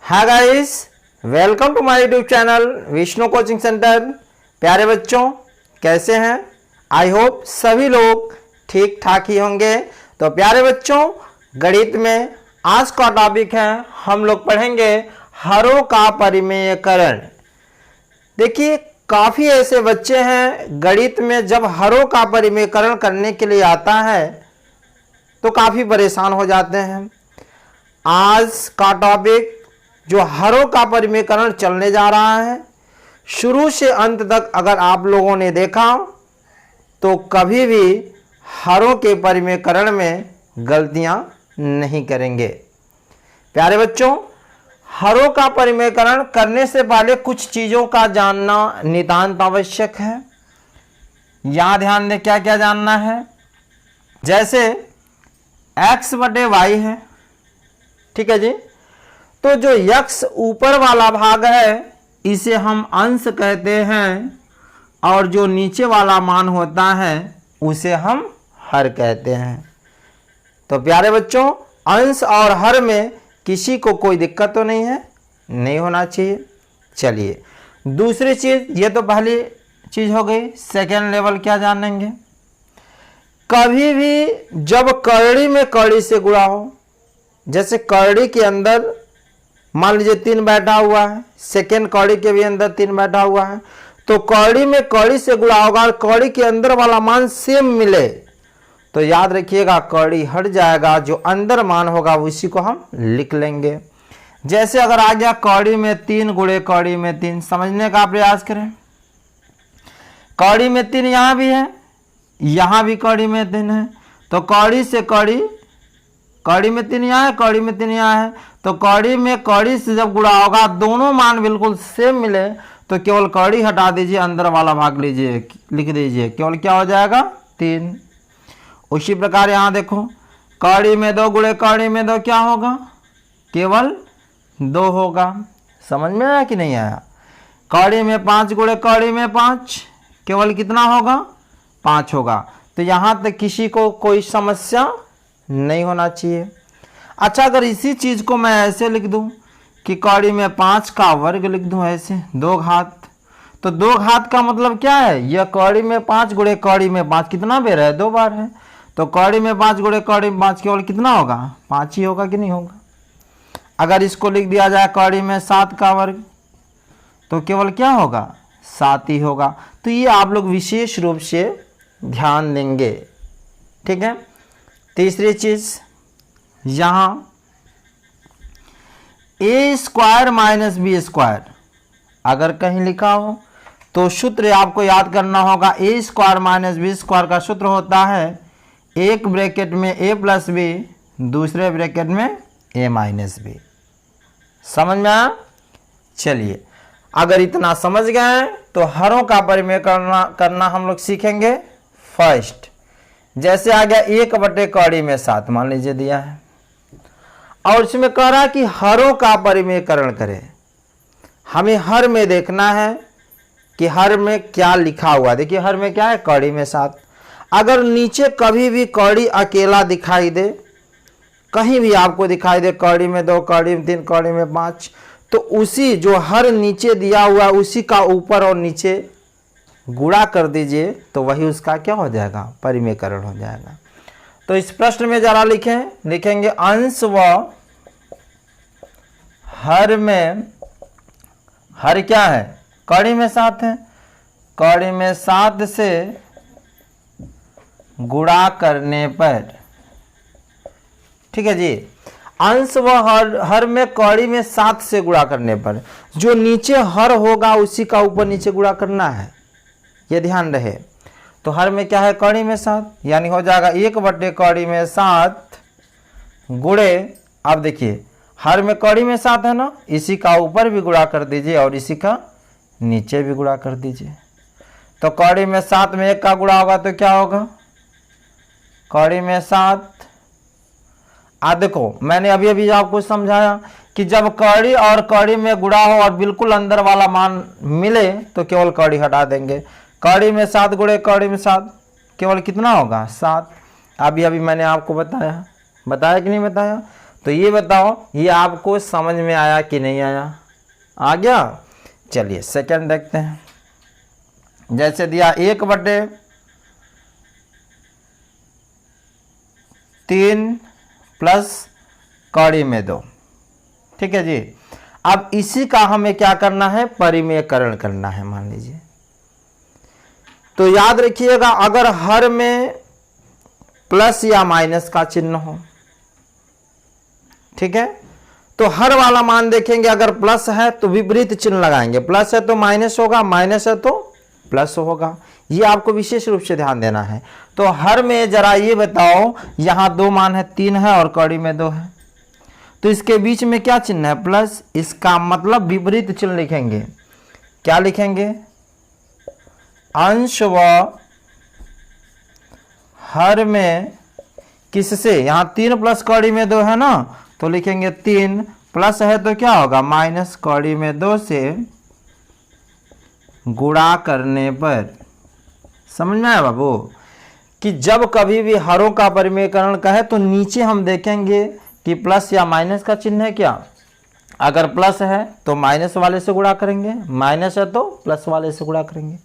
Hi guys, welcome to my YouTube channel Vishnu coaching centre. प्यारे बच्चों, कैसे हैं? आई होप सभी लोग ठीक ठाक ही होंगे। तो प्यारे बच्चों, गणित में आज का टॉपिक है, हम लोग पढ़ेंगे हरों का परिमेयकरण। देखिए, काफी ऐसे बच्चे हैं गणित में जब हरों का परिमेयकरण करने के लिए आता है तो काफी परेशान हो जाते हैं। आज का टॉपिक जो हरों का परिमेयकरण चलने जा रहा है, शुरू से अंत तक अगर आप लोगों ने देखा तो कभी भी हरों के परिमेयकरण में गलतियां नहीं करेंगे। प्यारे बच्चों, हरों का परिमेयकरण करने से पहले कुछ चीजों का जानना नितांत आवश्यक है। यहां ध्यान दें, क्या क्या जानना है। जैसे x बटे वाई है, ठीक है जी। तो जो यक्स ऊपर वाला भाग है इसे हम अंश कहते हैं और जो नीचे वाला मान होता है उसे हम हर कहते हैं। तो प्यारे बच्चों, अंश और हर में किसी को कोई दिक्कत तो नहीं है, नहीं होना चाहिए। चलिए दूसरी चीज, ये तो पहली चीज हो गई। सेकेंड लेवल क्या जानेंगे। कभी भी जब कड़ी में कड़ी से गुणा हो, जैसे कड़ी के अंदर मान लीजिए 3 बैठा हुआ है, सेकेंड कड़ी के भी अंदर 3 बैठा हुआ है, तो कड़ी में कड़ी से गुणा होगा और कड़ी के अंदर वाला मान सेम मिले तो याद रखिएगा कड़ी हट जाएगा, जो अंदर मान होगा उसी को हम लिख लेंगे। जैसे अगर आ गया कड़ी में 3 गुणे कड़ी में 3, समझने का प्रयास करें। कड़ी में 3 यहां भी है, यहां भी कड़ी में 3 है, तो कड़ी से कड़ी में 3 यहाँ है, कड़ी में 3 यहाँ है, तो कड़ी में कड़ी से जब गुणा होगा दोनों मान बिल्कुल सेम मिले तो केवल कड़ी हटा दीजिए, अंदर वाला भाग लीजिए, लिख दीजिए, केवल क्या हो जाएगा 3। उसी प्रकार यहाँ देखो, कड़ी में 2 गुणे कड़ी में 2 क्या होगा, केवल 2 होगा। समझ में आया कि नहीं आया। कड़ी में 5 गुणे कड़ी में 5 केवल कितना होगा, 5 होगा। तो यहाँ तक किसी को कोई समस्या नहीं होना चाहिए। अच्छा, अगर इसी चीज को मैं ऐसे लिख दूं कि कड़ी में 5 का वर्ग लिख दूं, ऐसे 2 घात, तो 2 घात का मतलब क्या है, यह कड़ी में 5 गुणे कड़ी में 5 कितना बेर है, 2 बार है, तो कड़ी में 5 गुणे कड़ी में 5 केवल कितना होगा, 5 ही होगा कि नहीं होगा। अगर इसको लिख दिया जाए कड़ी में 7 का वर्ग तो केवल क्या होगा, 7 ही होगा। तो ये आप लोग विशेष रूप से ध्यान देंगे, ठीक है। तीसरी चीज, यहां ए स्क्वायर माइनस बी स्क्वायर अगर कहीं लिखा हो तो सूत्र आपको याद करना होगा। ए स्क्वायर माइनस बी स्क्वायर का सूत्र होता है एक ब्रैकेट में ए प्लस बी, दूसरे ब्रैकेट में ए माइनस बी। समझ में आया। चलिए, अगर इतना समझ गए तो हरों का परिमेय करना हम लोग सीखेंगे। फर्स्ट, जैसे आ गया 1 बटे कड़ी में 7 मान लीजिए दिया है और इसमें कह रहा है कि हरों का परिमेयकरण करें। हमें हर में देखना है कि हर में क्या लिखा हुआ। देखिए हर में क्या है, कड़ी में 7। अगर नीचे कभी भी कड़ी अकेला दिखाई दे, कहीं भी आपको दिखाई दे कड़ी में 2 कड़ी में 3 कड़ी में 5, तो उसी जो हर नीचे दिया हुआ उसी का ऊपर और नीचे गुणा कर दीजिए तो वही उसका क्या हो जाएगा, परिमेयकरण हो जाएगा। तो इस प्रश्न में जरा लिखेंगे अंश व हर में, हर क्या है, कड़ी में 7 है, कड़ी में 7 से गुणा करने पर, ठीक है जी। अंश व हर में कड़ी में 7 से गुणा करने पर जो नीचे हर होगा उसी का ऊपर नीचे गुणा करना है, ये ध्यान रहे। तो हर में क्या है, कड़ी में 7, यानी हो जाएगा 1 बटे कड़ी में 7 गुणे, अब देखिए हर में कड़ी में 7 है ना, इसी का ऊपर भी गुणा कर दीजिए और इसी का नीचे भी गुणा कर दीजिए। तो कड़ी में 7 में 1 का गुणा होगा तो क्या होगा, कड़ी में 7। देखो मैंने अभी अभी आपको समझाया कि जब कड़ी और कड़ी में गुणा हो और बिल्कुल अंदर वाला मान मिले तो केवल कड़ी हटा देंगे। कड़ी में 7 गुणे कड़ी में 7 केवल कितना होगा, 7। अभी मैंने आपको बताया कि नहीं बताया। तो ये बताओ ये आपको समझ में आया कि नहीं आया? आ गया। चलिए सेकंड देखते हैं। जैसे दिया 1/3 प्लस कड़ी में 2। ठीक है जी। अब इसी का हमें क्या करना है? परिमेयकरण करना है। मान लीजिए तो याद रखिएगा, अगर हर में प्लस या माइनस का चिन्ह हो, ठीक है, तो हर वाला मान देखेंगे, अगर प्लस है तो विपरीत चिन्ह लगाएंगे, प्लस है तो माइनस होगा, माइनस है तो प्लस होगा। ये आपको विशेष रूप से ध्यान देना है। तो हर में जरा ये बताओ, यहां 2 मान है, 3 है और कड़ी में 2 है, तो इसके बीच में क्या चिन्ह है? प्लस। इसका मतलब विपरीत चिन्ह लिखेंगे। क्या लिखेंगे? अंश व हर में किससे? यहां 3 प्लस कड़ी में 2 है ना, तो लिखेंगे 3 प्लस है तो क्या होगा? माइनस कड़ी में 2 से गुणा करने पर। समझ में आया बाबू? कि जब कभी भी हरों का परिमेयकरण कहे तो नीचे हम देखेंगे कि प्लस या माइनस का चिन्ह है क्या। अगर प्लस है तो माइनस वाले से गुणा करेंगे, माइनस है तो प्लस वाले से गुणा करेंगे।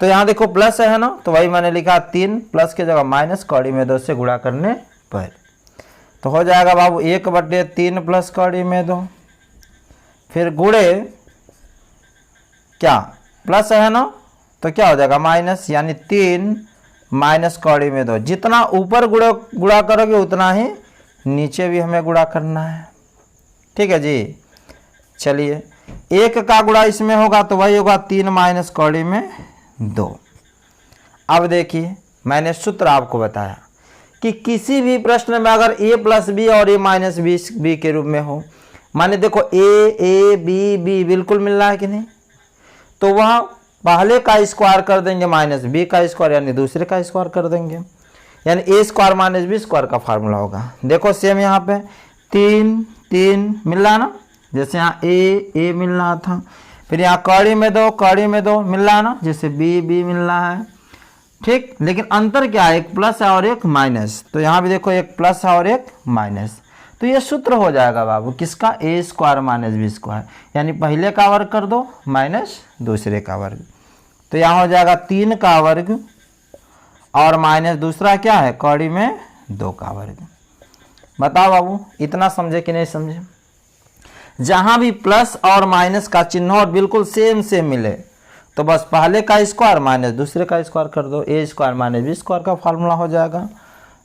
तो यहाँ देखो प्लस है ना, तो वही मैंने लिखा 3 प्लस के जगह माइनस कड़ी में 2 से गुणा करने पर। तो हो जाएगा बाबू 1/3 प्लस कड़ी में 2, फिर गुणे क्या? प्लस है ना, तो क्या हो जाएगा? माइनस, यानी 3 माइनस कड़ी में 2। जितना ऊपर गुणा करोगे उतना ही नीचे भी हमें गुणा करना है। ठीक है जी। चलिए 1 का गुणा इसमें होगा तो वही होगा 3 माइनस कड़ी में 2। अब देखिए मैंने सूत्र आपको बताया कि किसी भी प्रश्न में अगर a प्लस बी और a माइनस बी के रूप में हो, माने देखो a b b बिल्कुल मिल रहा है कि नहीं, तो वह पहले का स्क्वायर कर देंगे माइनस बी का स्क्वायर, यानी दूसरे का स्क्वायर कर देंगे, यानी ए स्क्वायर माइनस बी स्क्वायर का फार्मूला होगा। देखो सेम यहाँ पे 3 मिल रहा है ना, जैसे यहाँ ए मिल रहा था, फिर यहाँ कड़ी में 2 मिल रहा है ना, जैसे बी मिल रहा है। ठीक, लेकिन अंतर क्या है? एक प्लस है और एक माइनस। तो यहाँ भी देखो एक प्लस है और एक माइनस। तो ये सूत्र हो जाएगा बाबू किसका? ए स्क्वायर माइनस बी स्क्वायर, यानी पहले का वर्ग कर दो माइनस दूसरे का वर्ग। तो यहाँ हो जाएगा 3 का वर्ग और माइनस दूसरा क्या है? कड़ी में 2 का वर्ग। बताओ बाबू इतना समझे कि नहीं समझे? जहां भी प्लस और माइनस का चिन्ह और बिल्कुल सेम मिले तो बस पहले का स्क्वायर माइनस दूसरे का स्क्वायर कर दो, ए स्क्वायर माइनस बी स्क्वायर का फार्मूला हो जाएगा।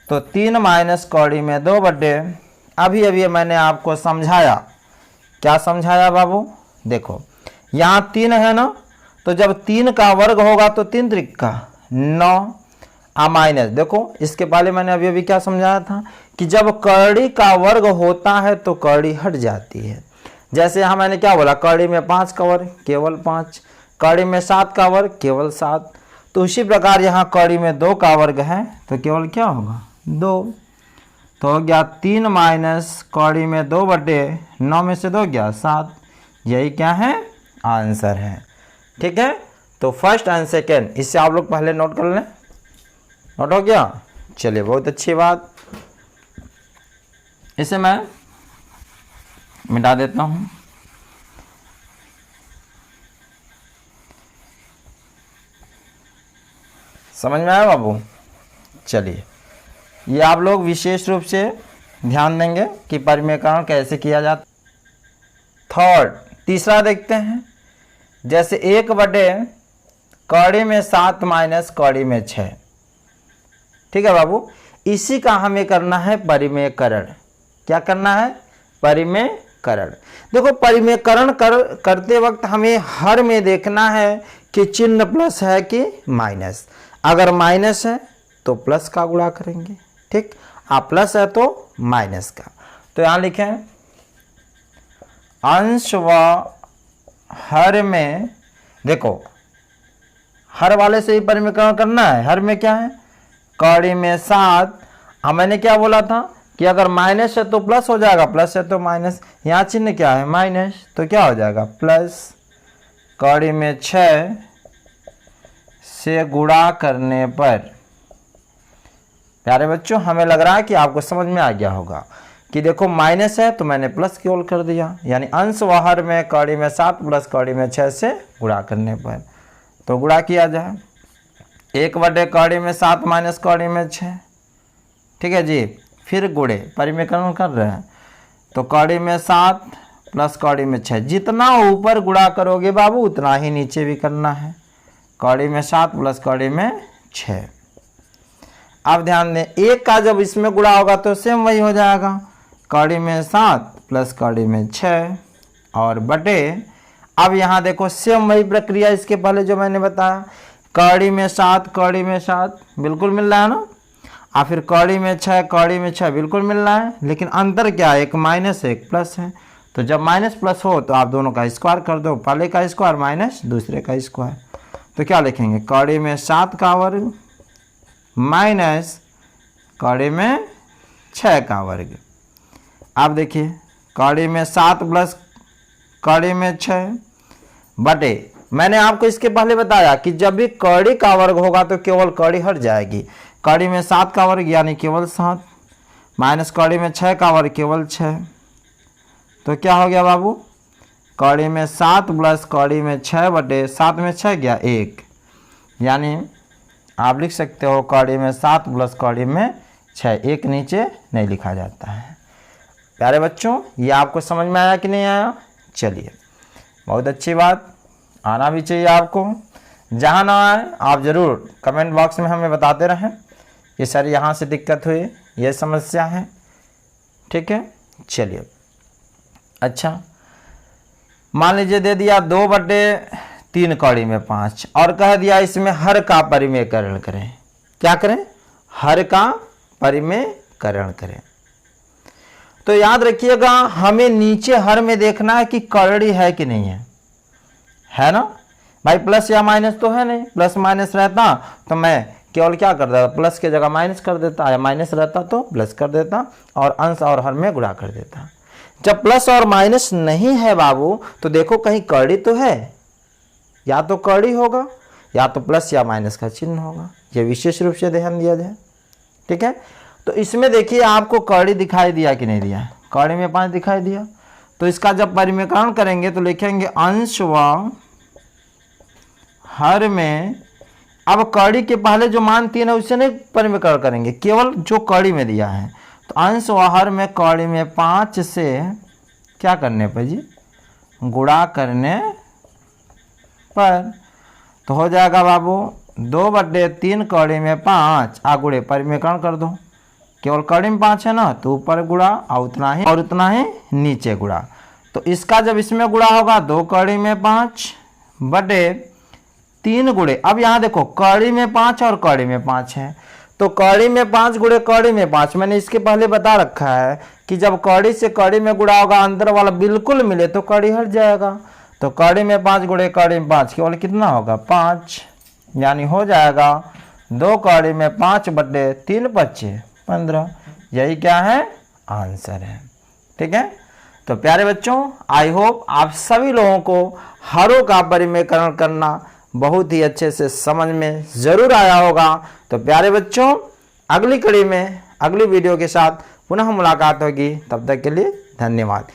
तो 3 माइनस कड़ी में 2 बटे, अभी मैंने आपको समझाया। क्या समझाया बाबू? देखो यहाँ 3 है ना, तो जब 3 का वर्ग होगा तो 3 त्रिक का 9 माइनस, देखो इसके पहले मैंने अभी क्या समझाया था कि जब कड़ी का वर्ग होता है तो कड़ी हट जाती है। जैसे यहाँ मैंने क्या बोला? कड़ी में 5 का वर्ग केवल 5, कड़ी में 7 का वर्ग केवल 7। तो उसी प्रकार यहाँ कड़ी में 2 का वर्ग है तो केवल क्या होगा? 2। तो हो गया 3 माइनस कड़ी में 2 बटे 9 में से 2 गया 7। यही क्या है? आंसर है। ठीक है, तो फर्स्ट एंड सेकेंड इससे आप लोग पहले नोट कर लें। नोट हो गया? चलिए बहुत अच्छी बात। इसे मैं मिटा देता हूं। समझ में आया बाबू? चलिए ये आप लोग विशेष रूप से ध्यान देंगे कि परिमेयकरण कैसे किया जाता। तीसरा देखते हैं। जैसे 1 बटे कड़ी में 7 माइनस कड़ी में 6। ठीक है बाबू, इसी का हमें करना है परिमेयकरण। क्या करना है? परिमेयकरण। देखो परिमेयकरण करते वक्त हमें हर में देखना है कि चिन्ह प्लस है कि माइनस। अगर माइनस है तो प्लस का गुणा करेंगे, ठीक, प्लस है तो माइनस का। तो यहां लिखें अंश व हर में, देखो हर वाले से ही परिमेयकरण करना है। हर में क्या है? कड़ी में 7। मैंने क्या बोला था कि अगर माइनस है तो प्लस हो जाएगा, प्लस है तो माइनस। यहाँ चिन्ह क्या है? माइनस, तो क्या हो जाएगा? प्लस। कड़ी में 6 से गुणा करने पर। प्यारे बच्चों हमें लग रहा है कि आपको समझ में आ गया होगा कि देखो माइनस है तो मैंने प्लस केवल कर दिया, यानी अंश व हर में कड़ी में 7 प्लस कड़ी में 6 से गुणा करने पर। तो गुणा किया जाए 1 कड़ी में 7 माइनस कड़ी में 6, ठीक है जी। फिर गुणे परिमेकरण कर रहे हैं, तो कड़ी में 7 प्लस कड़ी में 6, जितना ऊपर गुणा करोगे बाबू उतना ही नीचे भी करना है। कड़ी में 7 प्लस कड़ी में 6। अब ध्यान दें, 1 का जब इसमें गुणा होगा तो सेम वही हो जाएगा, कड़ी में 7 प्लस कड़ी में 6 और बटे। अब यहाँ देखो सेम वही प्रक्रिया इसके पहले जो मैंने बताया, कड़ी में 7 कड़ी में 7 बिल्कुल मिल रहा है ना, और फिर कड़ी में 6 कड़ी में 6 बिल्कुल मिल रहा है, लेकिन अंतर क्या है, एक माइनस है एक प्लस है। तो जब माइनस प्लस हो तो आप दोनों का स्क्वायर कर दो, पहले का स्क्वायर माइनस दूसरे का स्क्वायर। तो क्या लिखेंगे, कड़ी में 7 का वर्ग माइनस कड़ी में 6 का वर्ग। अब देखिए कड़ी में 7 प्लस कड़ी में 6 बटे, मैंने आपको इसके पहले बताया कि जब भी कड़ी का वर्ग होगा तो केवल कड़ी हट जाएगी। कड़ी में 7 का वर्ग यानी केवल 7 माइनस कड़ी में 6 का वर्ग केवल 6। तो क्या हो गया बाबू, कड़ी में 7 प्लस कड़ी में 6 बटे 7 में 6 गया 1, यानी आप लिख सकते हो कड़ी में 7 प्लस कड़ी में 6, एक नीचे नहीं लिखा जाता है। प्यारे बच्चों ये आपको समझ में आया कि नहीं आया? चलिए बहुत अच्छी बात, आना भी चाहिए आपको। जहाँ ना आए आप ज़रूर कमेंट बॉक्स में हमें बताते रहें कि सर यहाँ से दिक्कत हुई, ये समस्या है, ठीक है। चलिए अच्छा, मान लीजिए दे दिया 2/3 कड़ी में 5 और कह दिया इसमें हर का परिमेयकरण करें। क्या करें? हर का परिमेयकरण करें। तो याद रखिएगा हमें नीचे हर में देखना है कि कड़ी है कि नहीं है ना भाई। प्लस या माइनस तो है नहीं, प्लस माइनस रहता तो मैं केवल क्या कर देता, प्लस की जगह माइनस कर देता, या माइनस रहता तो प्लस कर देता और अंश और हर में गुणा कर देता। जब प्लस और माइनस नहीं है बाबू तो देखो कहीं कड़ी तो है, या तो कड़ी होगा या तो प्लस या माइनस का चिन्ह होगा, ये विशेष रूप से ध्यान दिया जाए, ठीक है। तो इसमें देखिए आपको कड़ी दिखाई दिया कि नहीं दिया, कड़ी में 5 दिखाई दिया। तो इसका जब परिमेयकरण करेंगे तो लिखेंगे अंश व हर में। अब कड़ी के पहले जो मान 3 है उससे नहीं परिमेयकरण करेंगे, केवल जो कड़ी में दिया है। तो अंश व हर में कड़ी में 5 से क्या करने पर जी, गुणा करने पर। तो हो जाएगा बाबू 2/3 कड़ी में 5 गुणे परिमेयकरण कर दो, केवल कड़ी में 5 है ना तो ऊपर गुणा और उतना ही नीचे गुणा। तो इसका जब इसमें गुणा होगा 2 कड़ी में 5 बटे 3 गुणे। अब यहाँ देखो कड़ी में 5 और कड़ी में 5 है, तो कड़ी में 5 गुणे कड़ी में 5, मैंने इसके पहले बता रखा है कि जब कड़ी से कड़ी में गुणा होगा अंदर वाला बिल्कुल मिले तो कड़ी हट जाएगा। तो कड़ी में 5 गुणे कड़ी में 5 केवल कितना होगा 5, यानी हो जाएगा 2 कड़ी में 5 बटे 3 × 15। यही क्या है, आंसर है, ठीक है। तो प्यारे बच्चों आई होप आप सभी लोगों को हरों का परिमेयकरण करना बहुत ही अच्छे से समझ में ज़रूर आया होगा। तो प्यारे बच्चों अगली कड़ी में अगली वीडियो के साथ पुनः मुलाकात होगी, तब तक के लिए धन्यवाद।